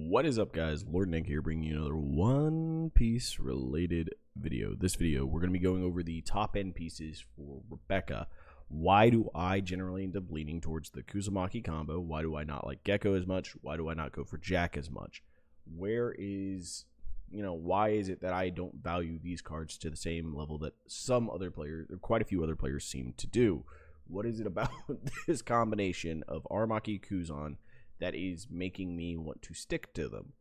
What is up, guys? Lord Nick here, bringing you another One Piece related video. This video, we're going to be going over the top end pieces for Rebecca. Why do I generally end up leaning towards the Kuzamaki combo? Why do I not like Gecko as much? Why do I not go for Jack as much? Why is it that I don't value these cards to the same level that some other players, or quite a few other players, seem to do? What is it about this combination of Aramaki Kuzan that is making me want to stick to them?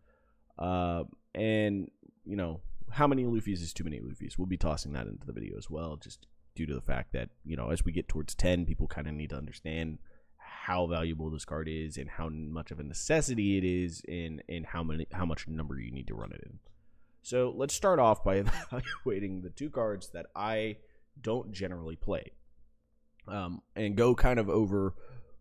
And how many Luffys is too many Luffys? We'll be tossing that into the video as well, just due to the fact that, as we get towards 10, people kind of need to understand how valuable this card is and how much of a necessity it is, and how much number you need to run it in. So let's start off by evaluating the two cards that I don't generally play, and go kind of over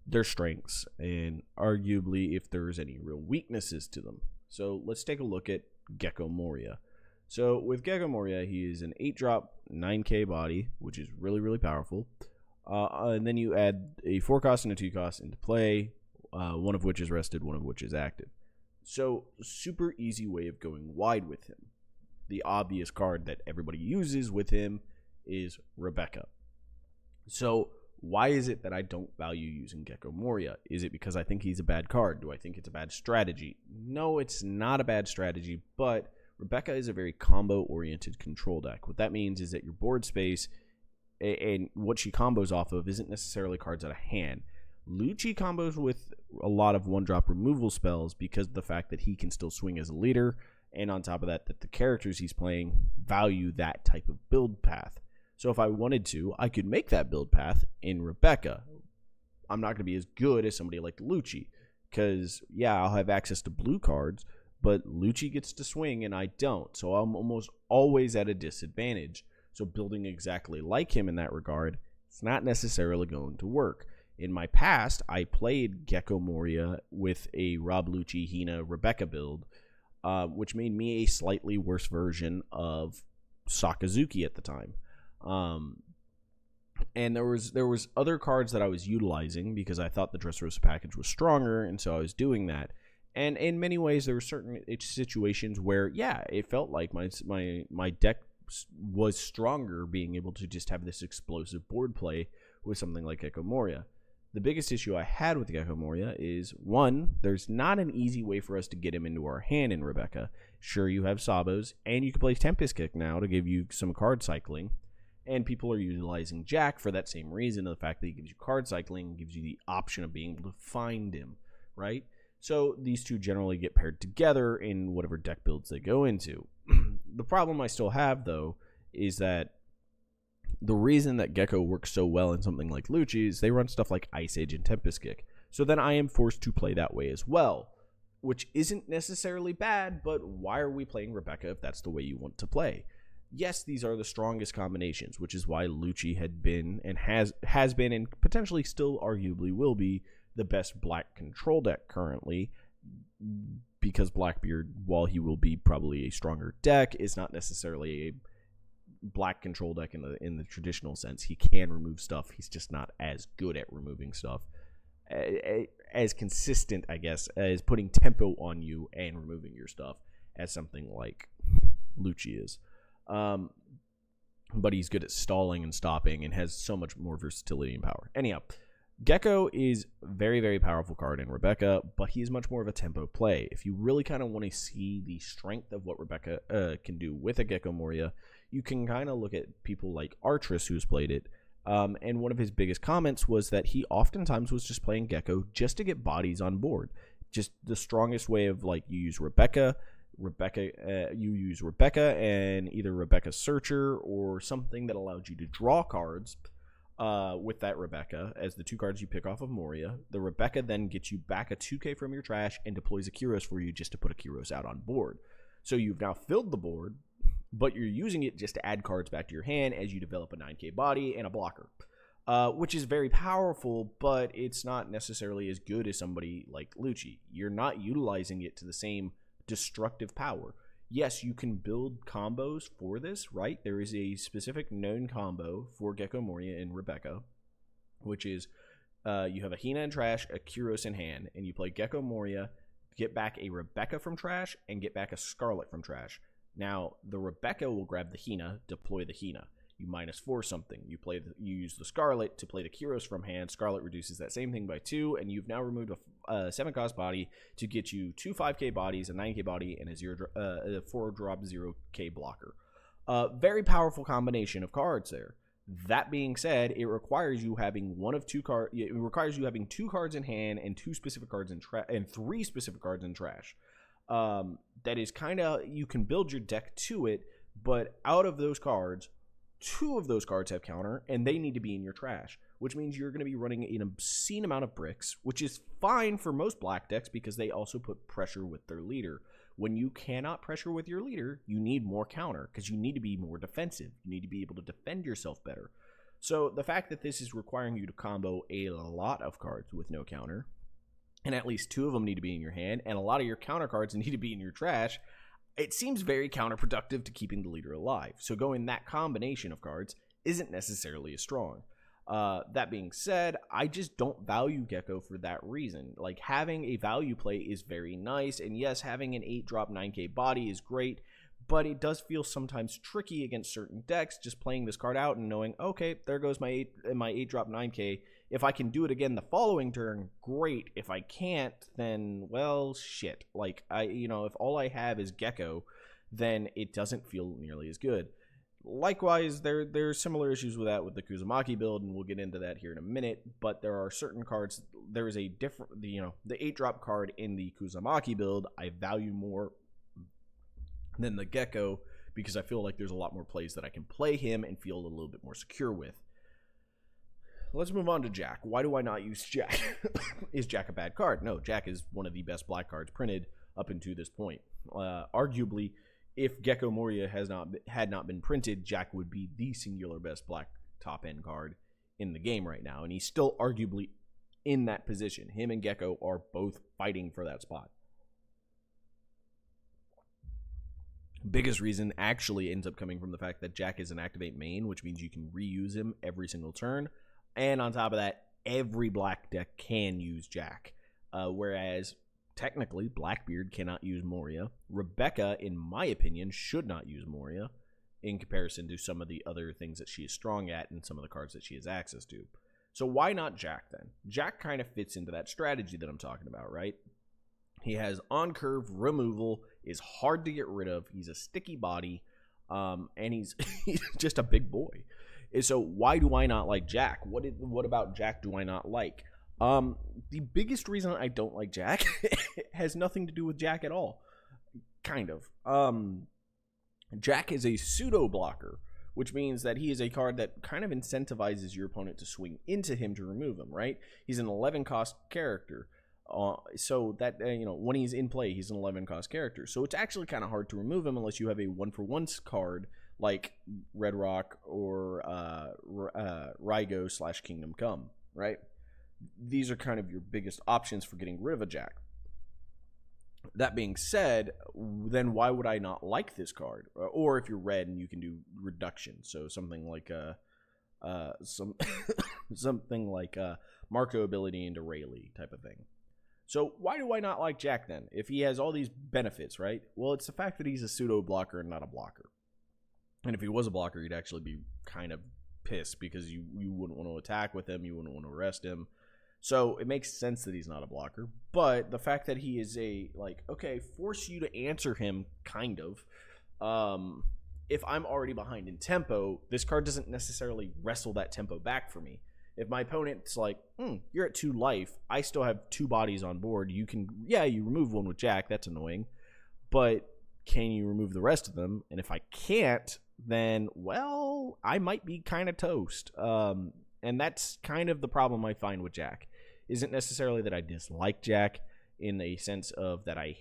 their strengths and arguably if there's any real weaknesses to them. So let's take a look at Gecko Moria. So with Gecko Moria, he is an 8-drop 9k body, which is really, really powerful. And then you add a 4-cost and a 2-cost into play, one of which is rested, one of which is active. So super easy way of going wide with him. The obvious card that everybody uses with him is Rebecca. So why is it that I don't value using Gecko Moria? Is it because I think he's a bad card? Do I think it's a bad strategy? No, it's not a bad strategy, but Rebecca is a very combo-oriented control deck. What that means is that your board space and what she combos off of isn't necessarily cards out of hand. Lucci combos with a lot of one-drop removal spells because of the fact that he can still swing as a leader, and on top of that, that the characters he's playing value that type of build path. So if I wanted to, I could make that build path in Rebecca. I'm not going to be as good as somebody like Lucci, because, yeah, I'll have access to blue cards, but Lucci gets to swing and I don't. So I'm almost always at a disadvantage. So building exactly like him in that regard, it's not necessarily going to work. In my past, I played Gecko Moria with a Rob Lucci, Hina, Rebecca build, which made me a slightly worse version of Sakazuki at the time. And there was other cards that I was utilizing because I thought the Dressrosa package was stronger, and so I was doing that. And in many ways, there were certain situations where, yeah, it felt like my deck was stronger, being able to just have this explosive board play with something like Gecko Moria. The biggest issue I had with Gecko Moria is, one, there's not an easy way for us to get him into our hand in Rebecca. Sure, you have Sabos, and you can play Tempest Kick now to give you some card cycling. And people are utilizing Jack for that same reason, the fact that he gives you card cycling, gives you the option of being able to find him, right? So these two generally get paired together in whatever deck builds they go into. The problem I still have, though, is that the reason that Gecko works so well in something like Lucci is they run stuff like Ice Age and Tempest Kick. So then I am forced to play that way as well, which isn't necessarily bad, but why are we playing Rebecca if that's the way you want to play? Yes, these are the strongest combinations, which is why Lucci had been and has been and potentially still arguably will be the best black control deck currently, because Blackbeard, while he will be probably a stronger deck, is not necessarily a black control deck in the traditional sense. He can remove stuff. He's just not as good at removing stuff, as consistent, I guess, as putting tempo on you and removing your stuff as something like Lucci is. But he's good at stalling and stopping and has so much more versatility and power. Anyhow, Gecko is a very, very powerful card in Rebecca, but he is much more of a tempo play. If you really kind of want to see the strength of what Rebecca can do with a Gecko Moria, you can kind of look at people like Artris, who's played it, and one of his biggest comments was that he oftentimes was just playing Gecko just to get bodies on board. Just the strongest way of, like, you use Rebecca, you use Rebecca and either Rebecca Searcher or something that allows you to draw cards with that Rebecca as the two cards you pick off of Moria. The Rebecca then gets you back a 2k from your trash and deploys a Kyros for you just to put a Kyros out on board. So you've now filled the board, but you're using it just to add cards back to your hand as you develop a 9k body and a blocker, which is very powerful, but it's not necessarily as good as somebody like Lucci. You're not utilizing it to the same destructive power. Yes, you can build combos for this, right? There is a specific known combo for Gecko Moria and Rebecca, which is you have a Hina in trash, a Kyros in hand, and you play Gecko Moria, get back a Rebecca from trash, and get back a Scarlet from trash. Now, the Rebecca will grab the Hina, deploy the Hina. You -4 something. You use the Scarlet to play the Kyros from hand. Scarlet reduces that same thing by 2, and you've now removed a 7-cost body to get you 2 5k bodies, a 9k body, and a 4-drop 0k blocker. Very powerful combination of cards there. That being said, it requires you having It requires you having 2 cards in hand and 2 specific cards in trash and 3 specific cards in trash. That is kind of, you can build your deck to it, but out of those cards, 2 of those cards have counter, and they need to be in your trash, which means you're going to be running an obscene amount of bricks, which is fine for most black decks because they also put pressure with their leader. When you cannot pressure with your leader, you need more counter because you need to be more defensive. You need to be able to defend yourself better. So the fact that this is requiring you to combo a lot of cards with no counter, and at least 2 of them need to be in your hand, and a lot of your counter cards need to be in your trash, it seems very counterproductive to keeping the leader alive. So going that combination of cards isn't necessarily as strong. That being said, I just don't value Gecko for that reason. Like, having a value play is very nice, and yes, having an 8-drop 9k body is great, but it does feel sometimes tricky against certain decks, just playing this card out and knowing, okay, there goes my 8-drop 9k. If I can do it again the following turn, great. If I can't, then, well, shit. Like, if all I have is Gecko, then it doesn't feel nearly as good. Likewise, there's similar issues with that with the Kuzamaki build, and we'll get into that here in a minute, but there are certain cards, there is a different, the 8-drop card in the Kuzamaki build I value more than the Gecko, because I feel like there's a lot more plays that I can play him and feel a little bit more secure with. Let's move on to Jack. Why do I not use Jack? Is Jack a bad card? No, Jack is one of the best black cards printed up until this point. Arguably, if Gecko Moria had not been printed, Jack would be the singular best black top-end card in the game right now, and he's still arguably in that position. Him and Gecko are both fighting for that spot. Biggest reason actually ends up coming from the fact that Jack is an activate main, which means you can reuse him every single turn. And on top of that, every black deck can use Jack. Whereas, technically, Blackbeard cannot use Moria. Rebecca, in my opinion, should not use Moria in comparison to some of the other things that she is strong at and some of the cards that she has access to. So why not Jack then? Jack kind of fits into that strategy that I'm talking about, right? He has on-curve removal, is hard to get rid of, he's a sticky body, and he's just a big boy. So why do I not like Jack? What about Jack do I not like? The biggest reason I don't like Jack has nothing to do with Jack at all. Kind of. Jack is a pseudo blocker, which means that he is a card that kind of incentivizes your opponent to swing into him to remove him, right? He's an 11-cost character. So that, when he's in play, he's an 11-cost character. So it's actually kind of hard to remove him unless you have a 1-for-1 card like Red Rock or Rygo / Kingdom Come, right? These are kind of your biggest options for getting rid of a Jack. That being said, then why would I not like this card? Or if you're red and you can do reduction, so something like something like Marco ability into Rayleigh type of thing. So why do I not like Jack then? If he has all these benefits, right? Well, it's the fact that he's a pseudo blocker and not a blocker. And if he was a blocker, you'd actually be kind of pissed because you wouldn't want to attack with him, you wouldn't want to arrest him. So it makes sense that he's not a blocker. But the fact that he is force you to answer him, kind of. If I'm already behind in tempo, this card doesn't necessarily wrestle that tempo back for me. If my opponent's like, you're at 2 life, I still have 2 bodies on board, you remove one with Jack, that's annoying. But can you remove the rest of them? And if I can't, then, well, I might be kind of toast. And that's kind of the problem I find with Jack. Isn't necessarily that I dislike Jack in a sense of that I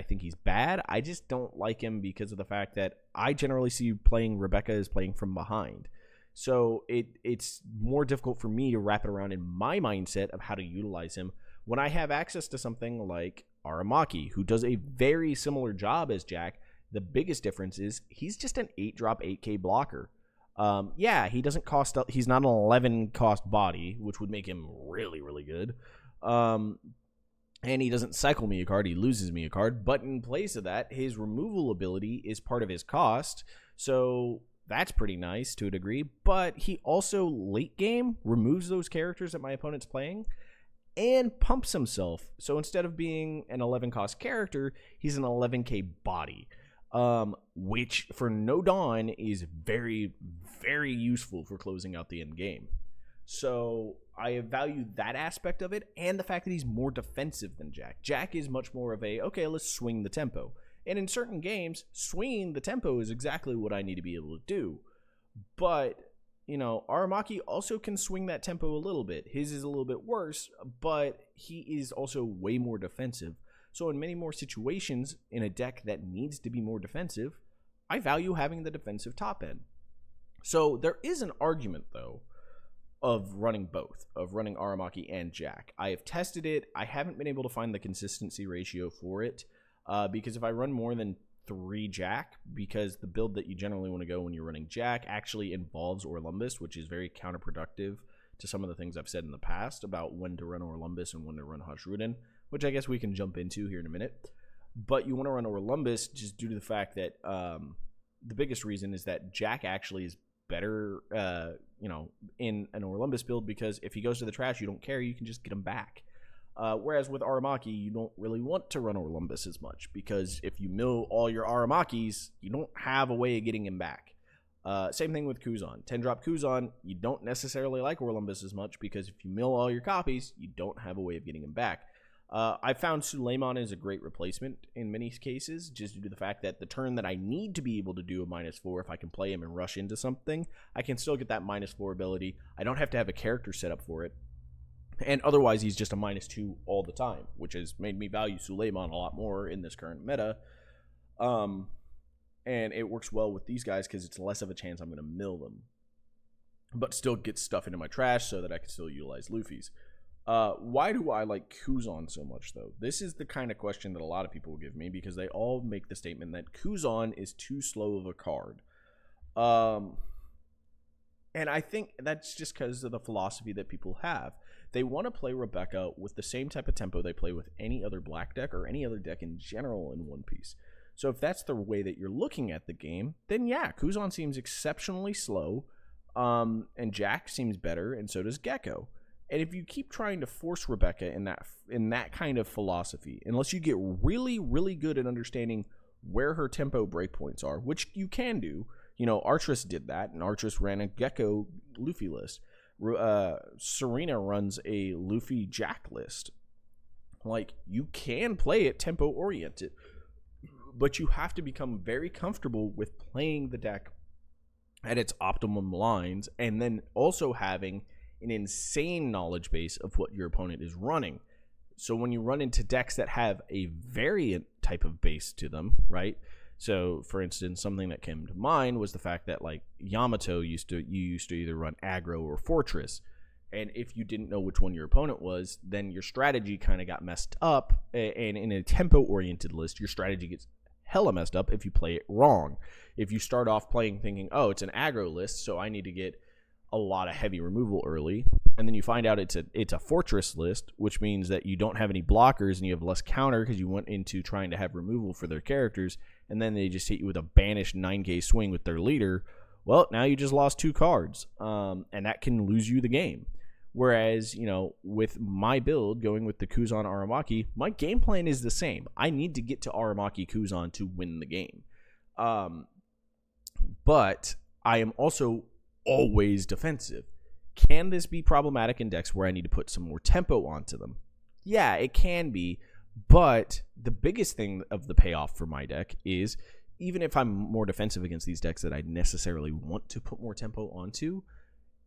think he's bad. I just don't like him because of the fact that I generally see playing Rebecca as playing from behind. So it's more difficult for me to wrap it around in my mindset of how to utilize him when I have access to something like Aramaki, who does a very similar job as Jack. The biggest difference is he's just an 8-drop 8k blocker. He doesn't cost, he's not an 11 cost body, which would make him really, really good. and he doesn't cycle me a card, he loses me a card. But in place of that, his removal ability is part of his cost, so that's pretty nice to a degree. But he also, late game, removes those characters that my opponent's playing and pumps himself. So instead of being an 11 cost character, he's an 11k body, which for No Dawn is very, very useful for closing out the end game. So I value that aspect of it, and the fact that he's more defensive than Jack. Jack is much more of a, okay, let's swing the tempo. And in certain games, swinging the tempo is exactly what I need to be able to do. But, you know, Aramaki also can swing that tempo a little bit. His is a little bit worse, but he is also way more defensive. So in many more situations in a deck that needs to be more defensive, I value having the defensive top end. So there is an argument, though, of running both, of running Aramaki and Jack. I have tested it. I haven't been able to find the consistency ratio for it, because if I run more than 3 Jack, because the build that you generally want to go when you're running Jack actually involves Orlumbus, which is very counterproductive to some of the things I've said in the past about when to run Orlumbus and when to run Hajruden, which I guess we can jump into here in a minute. But you want to run Orlumbus just due to the fact that the biggest reason is that Jack actually is better, you know, in an Orlumbus build, because if he goes to the trash, you don't care, you can just get him back. Whereas with Aramaki, you don't really want to run Orlumbus as much, because if you mill all your Aramakis, you don't have a way of getting him back. Same thing with Kuzan. 10-drop Kuzan, you don't necessarily like Orlumbus as much, because if you mill all your copies, you don't have a way of getting him back. I found Suleiman is a great replacement in many cases, just due to the fact that the turn that I need to be able to do a -4, if I can play him and rush into something, I can still get that -4 ability. I don't have to have a character set up for it. And otherwise, he's just a -2 all the time, which has made me value Suleiman a lot more in this current meta. And it works well with these guys because it's less of a chance I'm going to mill them, but still get stuff into my trash so that I can still utilize luffys. Why do I like Kuzan so much, though? This is the kind of question that a lot of people will give me, because they all make the statement that Kuzan is too slow of a card. And I think that's just because of the philosophy that people have. They want to play Rebecca with the same type of tempo they play with any other black deck or any other deck in general in One Piece. So if that's the way that you're looking at the game, then yeah, Kuzan seems exceptionally slow, and Jack seems better, and so does Gecko. And if you keep trying to force Rebecca in that kind of philosophy, unless you get really, really good at understanding where her tempo breakpoints are, which you can do, you know, Artress did that, and Artress ran a Gecko Luffy list. Serena runs a Luffy Jack list. Like, you can play it tempo oriented, but you have to become very comfortable with playing the deck at its optimum lines, and then also having an insane knowledge base of what your opponent is running. So when you run into decks that have a variant type of base to them, right? So for instance, something that came to mind was the fact that, like, Yamato you used to either run aggro or fortress, and if you didn't know which one your opponent was, then your strategy kind of got messed up. And in a tempo oriented list, your strategy gets hella messed up if you play it wrong. If you start off playing thinking, oh, it's an aggro list, so I need to get a lot of heavy removal early, and then you find out it's a fortress list, which means that you don't have any blockers and you have less counter because you went into trying to have removal for their characters, and then they just hit you with a banished 9k swing with their leader. Well, now you just lost 2 cards, and that can lose you the game. Whereas, you know, with my build going with the Kuzan-Aramaki, my game plan is the same. I need to get to Aramaki Kuzan to win the game, but I am also always defensive. Can this be problematic in decks where I need to put some more tempo onto them? Yeah, it can be, but the biggest thing of the payoff for my deck is, even if I'm more defensive against these decks that I necessarily want to put more tempo onto,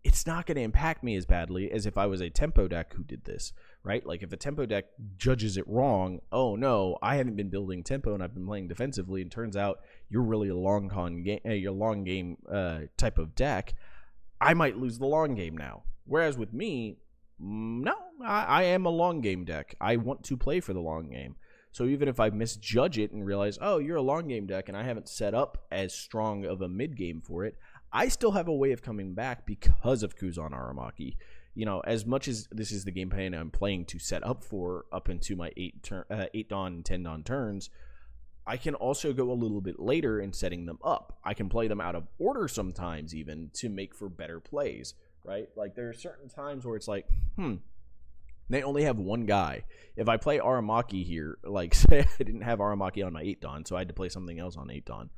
it's not going to impact me as badly as if I was a tempo deck who did this, right? Like, if a tempo deck judges it wrong, oh no, I haven't been building tempo and I've been playing defensively, and turns out you're really a long game type of deck, I might lose the long game now. Whereas with me, no, I am a long game deck. I want to play for the long game. So even if I misjudge it and realize, oh, you're a long game deck and I haven't set up as strong of a mid game for it, I still have a way of coming back because of Kuzan-Aramaki. as much as this is the game plan I'm playing to set up for up into my 8 Dawn, 10 Dawn turns, I can also go a little bit later in setting them up. I can play them out of order sometimes even to make for better plays, right? Like there are certain times where it's like, they only have one guy. If I play Aramaki here, like say I didn't have Aramaki on my 8 Dawn, so I had to play something else on 8 Dawn.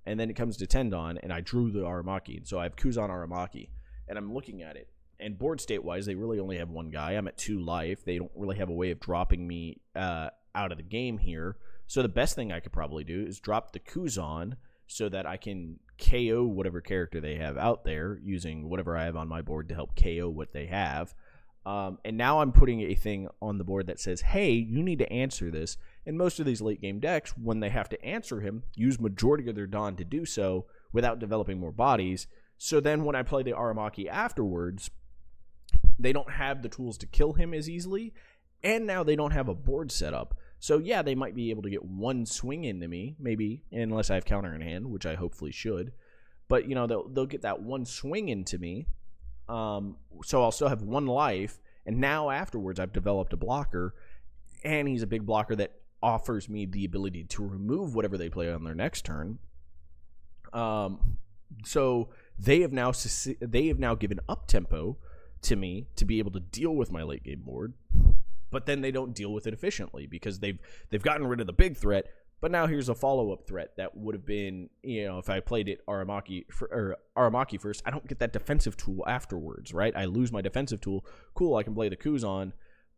And then it comes to 10 Dawn, and I drew the Aramaki. So I have Kuzan-Aramaki, and I'm looking at it. And board state-wise, they really only have one guy. I'm at 2 life. They don't really have a way of dropping me out of the game here. So the best thing I could probably do is drop the Kuzan so that I can KO whatever character they have out there using whatever I have on my board to help KO what they have. And now I'm putting a thing on the board that says, hey, you need to answer this. And most of these late game decks, when they have to answer him, use majority of their Dawn to do so without developing more bodies. So then when I play the Aramaki afterwards, they don't have the tools to kill him as easily. And now they don't have a board set up. So yeah, they might be able to get one swing into me, maybe, unless I have counter in hand, which I hopefully should. But, they'll get that one swing into me. So I'll still have 1 life, and now afterwards I've developed a blocker, and he's a big blocker that offers me the ability to remove whatever they play on their next turn. So they have now given up tempo to me to be able to deal with my late game board, but then they don't deal with it efficiently because they've gotten rid of the big threat. But now here's a follow-up threat that would have been, if I played it Aramaki first, I don't get that defensive tool afterwards, right? I lose my defensive tool. Cool, I can play the Kuzan,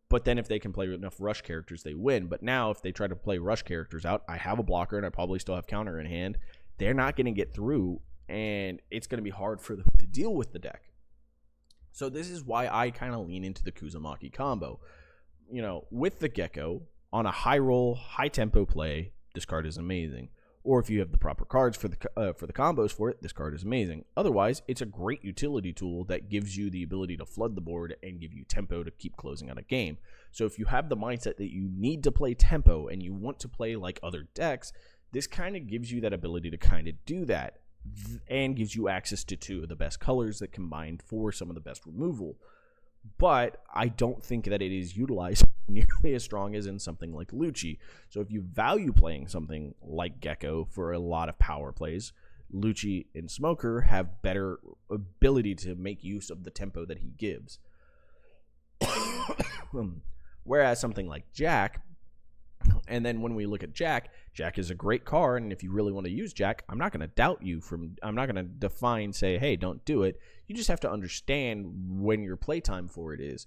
but then if they can play enough rush characters, they win. But now if they try to play rush characters out, I have a blocker and I probably still have counter in hand. They're not going to get through, and it's going to be hard for them to deal with the deck. So this is why I kind of lean into the Kuzamaki combo. With the Gecko, on a high roll, high tempo play, this card is amazing. Or if you have the proper cards for the combos for it, this card is amazing. Otherwise, it's a great utility tool that gives you the ability to flood the board and give you tempo to keep closing out a game. So if you have the mindset that you need to play tempo and you want to play like other decks, this kind of gives you that ability to kind of do that and gives you access to 2 of the best colors that combine for some of the best removal. But I don't think that it is utilized nearly as strong as in something like Lucci. So if you value playing something like Gecko for a lot of power plays, Lucci and Smoker have better ability to make use of the tempo that he gives. Whereas something like Jack, and then when we look at Jack is a great card, and if you really want to use Jack, I'm not going to doubt you I'm not going to say, hey, don't do it. You just have to understand when your playtime for it is.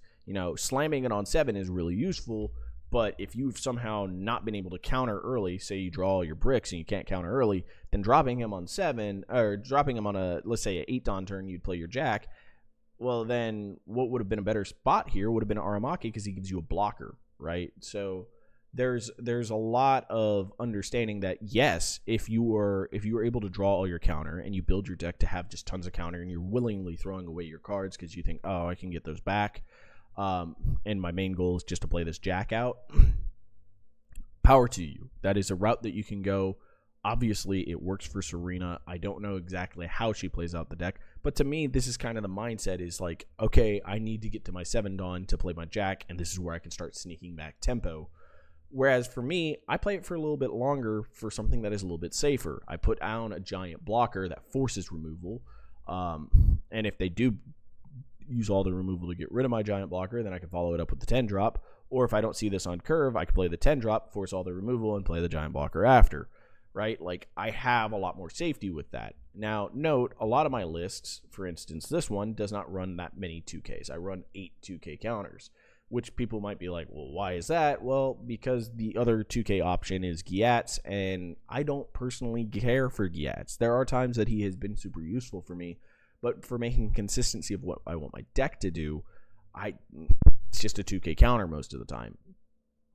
Slamming it on 7 is really useful, but if you've somehow not been able to counter early, say you draw all your bricks and you can't counter early, then dropping him on 7, or dropping him on let's say, an 8 Dawn turn, you'd play your Jack. Well, then what would have been a better spot here would have been Aramaki because he gives you a blocker, right? So there's a lot of understanding that, yes, if you were able to draw all your counter and you build your deck to have just tons of counter and you're willingly throwing away your cards because you think, oh, I can get those back, and my main goal is just to play this Jack out, power to you. That is a route that you can go. Obviously, it works for Serena. I don't know exactly how she plays out the deck, but to me, this is kind of the mindset is like, okay, I need to get to my 7 Dawn to play my Jack, and this is where I can start sneaking back tempo. Whereas for me, I play it for a little bit longer for something that is a little bit safer. I put down a giant blocker that forces removal, and if they do use all the removal to get rid of my giant blocker, then I can follow it up with the 10 drop. Or if I don't see this on curve, I can play the 10 drop, force all the removal, and play the giant blocker after, right? Like, I have a lot more safety with that. Now, note, a lot of my lists, for instance, this one does not run that many 2Ks. I run 8 2K counters, which people might be like, well, why is that? Well, because the other 2K option is Giats, and I don't personally care for Giats. There are times that he has been super useful for me, but for making consistency of what I want my deck to do, it's just a 2K counter most of the time.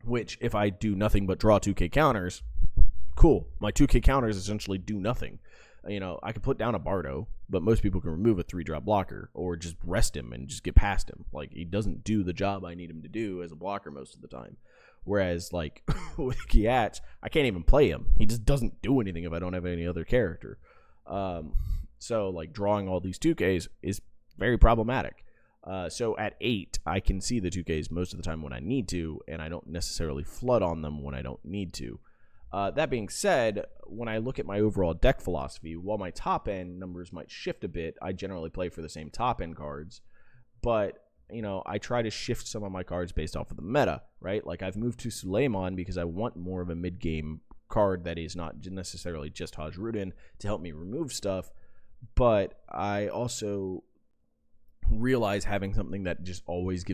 Which, if I do nothing but draw 2K counters, cool. My 2K counters essentially do nothing. I could put down a Bardo, but most people can remove a 3-drop blocker or just rest him and just get past him. Like, he doesn't do the job I need him to do as a blocker most of the time. Whereas, like, with Giats, I can't even play him. He just doesn't do anything if I don't have any other character. So, like, drawing all these 2Ks is very problematic. So at 8, I can see the 2Ks most of the time when I need to, and I don't necessarily flood on them when I don't need to. That being said, when I look at my overall deck philosophy, while my top end numbers might shift a bit, I generally play for the same top end cards. But, I try to shift some of my cards based off of the meta, right? Like I've moved to Suleiman because I want more of a mid-game card that is not necessarily just Haj Rudin to help me remove stuff. But I also realize having something that just always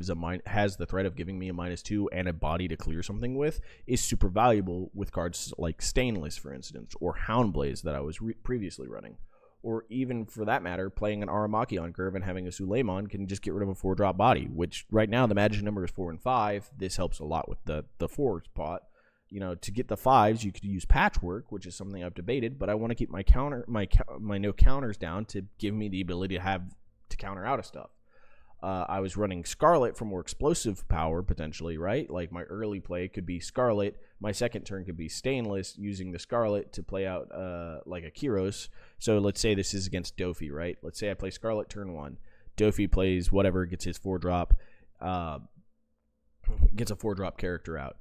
has the threat of giving me a -2 and a body to clear something with is super valuable with cards like Stainless, for instance, or Houndblaze that I was previously running. Or even, for that matter, playing an Aramaki on curve and having a Suleiman can just get rid of a 4-drop body, which right now the magic number is 4 and 5. This helps a lot with the 4 spot. To get the 5s, you could use Patchwork, which is something I've debated, but I want to keep my no counters down to give me the ability to counter out of stuff. I was running Scarlet for more explosive power, potentially, right? Like my early play could be Scarlet. My second turn could be Stainless, using the Scarlet to play out like a Kyros. So let's say this is against Dofi, right? Let's say I play Scarlet turn 1. Dofi plays whatever, gets his 4-drop, gets a 4-drop character out.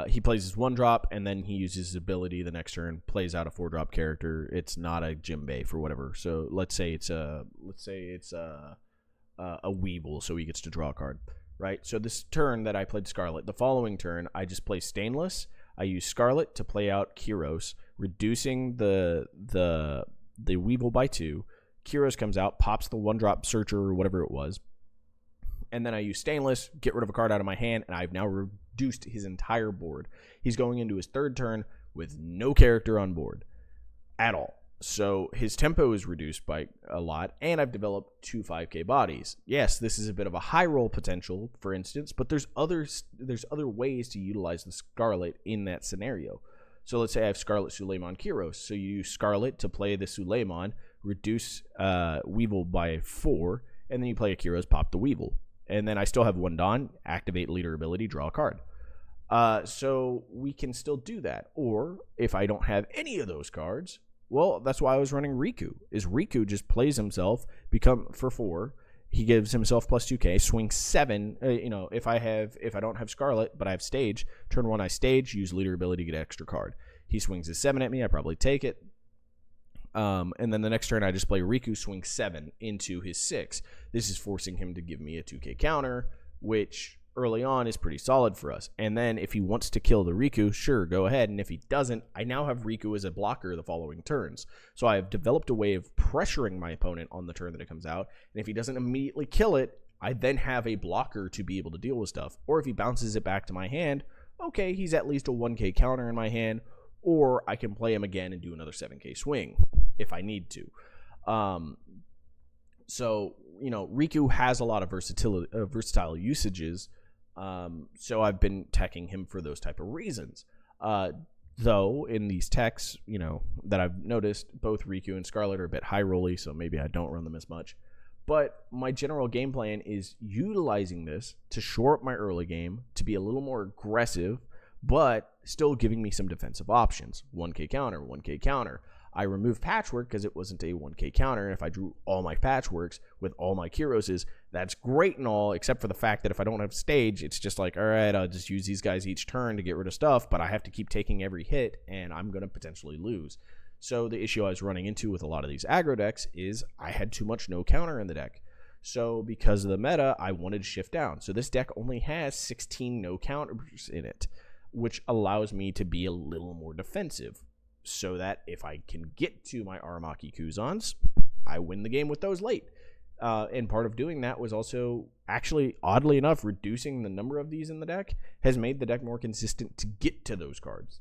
He plays his 1-drop, and then he uses his ability the next turn, plays out a 4-drop character. It's not a Jimbei for whatever. So let's say it's a Weevil, so he gets to draw a card, right? So this turn that I played Scarlet, the following turn I just play Stainless. I use Scarlet to play out Kyros, reducing the Weevil by 2. Kyros comes out, pops the 1-drop Searcher or whatever it was, and then I use Stainless, get rid of a card out of my hand, and I've now reduced his entire board. He's going into his 3rd turn with no character on board at all. So his tempo is reduced by a lot, and I've developed 2 5K bodies. Yes, this is a bit of a high roll potential, for instance, but there's other ways to utilize the Scarlet in that scenario. So let's say I have Scarlet, Suleiman, Kyros. So you use Scarlet to play the Suleiman, reduce Weevil by 4, and then you play a Kyros, pop the Weevil. And then I still have 1 Dawn, activate leader ability, draw a card. So we can still do that. Or if I don't have any of those cards, well, that's why I was running Riku. Riku just plays himself, for 4. He gives himself plus 2K, swing 7. If I don't have Scarlet, but I have Stage, turn 1 I Stage, use leader ability, get an extra card. He swings his 7 at me, I probably take it. And then the next turn I just play Riku, swing 7 into his 6. This is forcing him to give me a 2K counter, which early on is pretty solid for us. And then if he wants to kill the Riku, sure, go ahead. And if he doesn't, I now have Riku as a blocker the following turns. So I have developed a way of pressuring my opponent on the turn that it comes out. And if he doesn't immediately kill it, I then have a blocker to be able to deal with stuff. Or if he bounces it back to my hand, okay, he's at least a 1K counter in my hand. Or I can play him again and do another 7K swing if I need to. So Riku has a lot of versatile usages. So I've been teching him for those type of reasons. Though in these techs, that I've noticed, both Riku and Scarlet are a bit high rolly, so maybe I don't run them as much. But my general game plan is utilizing this to shore up my early game, to be a little more aggressive, but still giving me some defensive options. 1K counter, 1K counter. I removed Patchwork because it wasn't a 1K counter, and if I drew all my Patchworks with all my Kyroses, that's great and all, except for the fact that if I don't have Stage, it's just like, all right, I'll just use these guys each turn to get rid of stuff, but I have to keep taking every hit, and I'm going to potentially lose. So the issue I was running into with a lot of these aggro decks is I had too much no counter in the deck. So because of the meta, I wanted to shift down. So this deck only has 16 no counters in it, which allows me to be a little more defensive, so that if I can get to my Aramaki Kuzans, I win the game with those late. And part of doing that was also, actually, oddly enough, reducing the number of these in the deck has made the deck more consistent to get to those cards,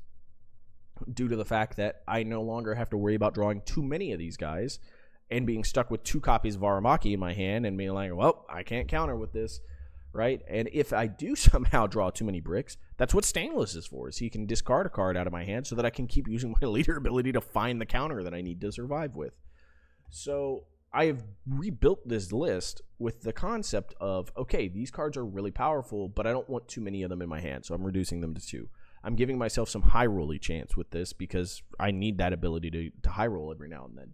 due to the fact that I no longer have to worry about drawing too many of these guys and being stuck with 2 copies of Aramaki in my hand and being like, well, I can't counter with this. Right? And if I do somehow draw too many bricks, that's what Stainless is for, is he can discard a card out of my hand so that I can keep using my leader ability to find the counter that I need to survive with. So I have rebuilt this list with the concept of, okay, these cards are really powerful, but I don't want too many of them in my hand, so I'm reducing them to 2. I'm giving myself some high rolly chance with this because I need that ability to high roll every now and then.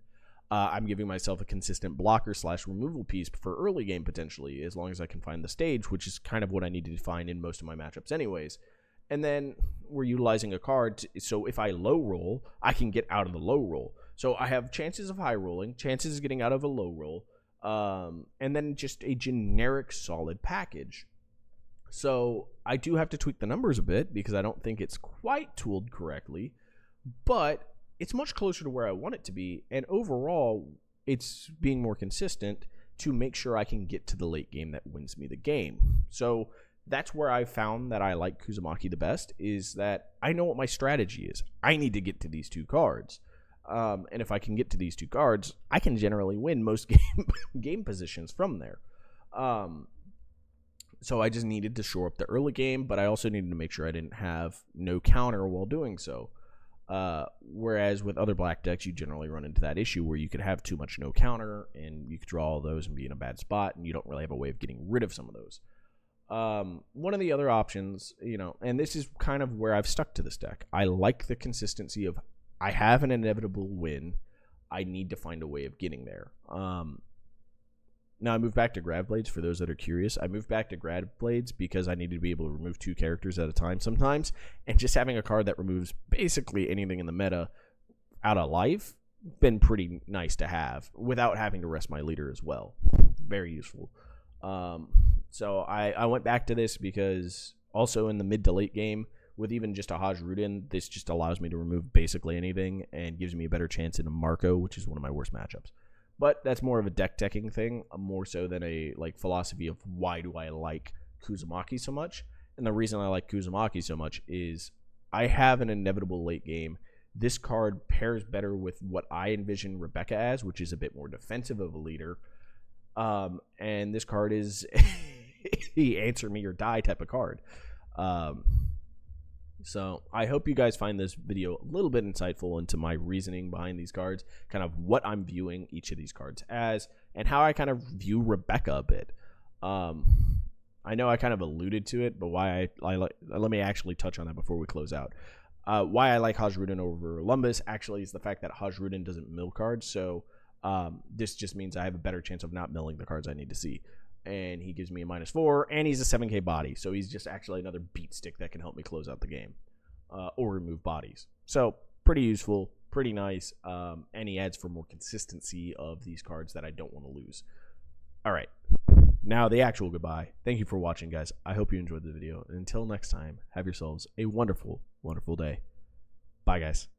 I'm giving myself a consistent blocker / removal piece for early game potentially, as long as I can find the stage, which is kind of what I needed to find in most of my matchups anyways. And then we're utilizing a card, so if I low roll, I can get out of the low roll. So I have chances of high rolling, chances of getting out of a low roll, and then just a generic solid package. So I do have to tweak the numbers a bit because I don't think it's quite tooled correctly, but it's much closer to where I want it to be, and overall, it's being more consistent to make sure I can get to the late game that wins me the game. So that's where I found that I like Kuzamaki the best, is that I know what my strategy is. I need to get to these 2 cards. And if I can get to these 2 cards, I can generally win most game positions from there. So I just needed to shore up the early game, but I also needed to make sure I didn't have no counter while doing so. Whereas with other black decks, you generally run into that issue where you could have too much no counter, and you could draw all those and be in a bad spot, and you don't really have a way of getting rid of some of those. One of the other options, and this is kind of where I've stuck to this deck. I like the consistency of, I have an inevitable win. I need to find a way of getting there. Now I moved back to Grab Blades, for those that are curious. I moved back to Grab Blades because I needed to be able to remove 2 characters at a time sometimes, and just having a card that removes basically anything in the meta out of life, been pretty nice to have, without having to rest my leader as well. Very useful. So I went back to this because also in the mid to late game, with even just a Haj Rudin, this just allows me to remove basically anything and gives me a better chance in a Marco, which is one of my worst matchups. But that's more of a deck teching thing, more so than a philosophy of why do I like Kuzamaki so much. And the reason I like Kuzamaki so much is I have an inevitable late game. This card pairs better with what I envision Rebecca as, which is a bit more defensive of a leader. And this card is the answer me or die type of card. So I hope you guys find this video a little bit insightful into my reasoning behind these cards, kind of what I'm viewing each of these cards as, and how I kind of view Rebecca a bit. I know I kind of alluded to it, but why I like, let me actually touch on that before we close out. Why I like Haj Rudin over Orlumbus actually is the fact that Haj Rudin doesn't mill cards, so this just means I have a better chance of not milling the cards I need to see. And he gives me a -4, and he's a 7k body, so he's just actually another beat stick that can help me close out the game, or remove bodies. So pretty useful, pretty nice, and he adds for more consistency of these cards that I don't want to lose. All right, now the actual goodbye. Thank you for watching, guys. I hope you enjoyed the video, and until next time, have yourselves a wonderful, wonderful day. Bye, guys.